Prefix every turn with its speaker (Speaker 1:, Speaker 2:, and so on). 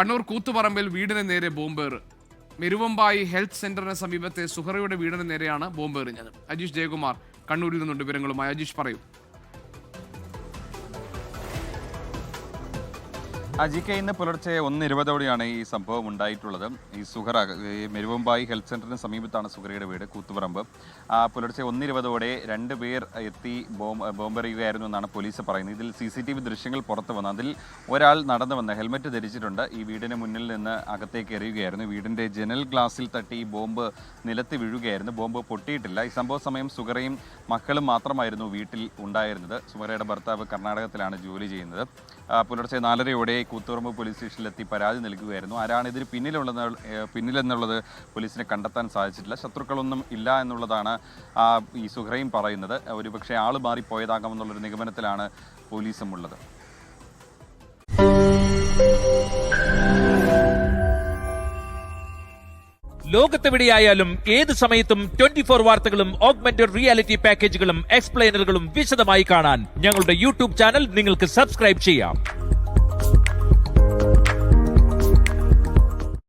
Speaker 1: കണ്ണൂർ കൂത്തുപറമ്പിൽ വീടിന് നേരെ ബോംബേറ്. മെരുവമ്പായി ഹെൽത്ത് സെന്ററിന് സമീപത്തെ സുഹറയുടെ വീടിന് നേരെയാണ് ബോംബെറിഞ്ഞത്. അജീഷ് ജയകുമാർ കണ്ണൂരിൽ നിന്നുണ്ട് വിവരങ്ങളുമായി. അജീഷ് പറയൂ.
Speaker 2: അജിക്ക് ഇന്ന് പുലർച്ചെ 1:20 ഈ സംഭവം ഉണ്ടായിട്ടുള്ളത്. ഈ സുഹറ മെരുവമ്പായി ഹെൽത്ത് സെന്ററിന് സമീപത്താണ് സുഹറയുടെ വീട്, കൂത്തുപറമ്പ്. പുലർച്ചെ 1:20 2 പേർ എത്തി ബോംബെറിയുകയായിരുന്നു എന്നാണ് പോലീസ് പറയുന്നത്. ഇതിൽ CCTV ദൃശ്യങ്ങൾ പുറത്തു വന്നു. അതിൽ ഒരാൾ നടന്നു വന്ന് ഹെൽമെറ്റ് ധരിച്ചിട്ടുണ്ട്. ഈ വീടിന് മുന്നിൽ നിന്ന് അകത്തേക്ക് എറിയുകയായിരുന്നു. വീടിൻ്റെ ജനൽ ഗ്ലാസിൽ തട്ടി ഈ ബോംബ് നിലത്ത് വീഴുകയായിരുന്നു. ബോംബ് പൊട്ടിയിട്ടില്ല. ഈ സംഭവ സമയം സുഹറയും മക്കളും മാത്രമായിരുന്നു വീട്ടിൽ ഉണ്ടായിരുന്നത്. സുഹറയുടെ ഭർത്താവ് കർണാടകത്തിലാണ് ജോലി ചെയ്യുന്നത്. പുലർച്ചെ 4:30 കൂത്തുപറമ്പ് പോലീസ് സ്റ്റേഷനിലെത്തി പരാതി നൽകുകയായിരുന്നു. ആരാണ് ഇതിന് പിന്നിലെന്നുള്ളത് പോലീസിനെ കണ്ടെത്താൻ സാധിച്ചിട്ടില്ല. ശത്രുക്കളൊന്നും ഇല്ല എന്നുള്ളതാണ് ഈ സുഹറയും പറയുന്നത്. ഒരുപക്ഷെ ആൾ മാറിപ്പോയതാകാമെന്നുള്ളൊരു നിഗമനത്തിലാണ് പോലീസും ഉള്ളത്.
Speaker 3: ലോകത്തെവിടെയായാലും ഏത് സമയത്തും 24 വാർത്തകളും ഓഗ്മെന്റഡ് റിയാലിറ്റി പാക്കേജുകളും എക്സ്പ്ലെയിനറുകളും വിശദമായി കാണാൻ ഞങ്ങളുടെ YouTube ചാനൽ നിങ്ങൾക്ക് സബ്സ്ക്രൈബ് ചെയ്യാം.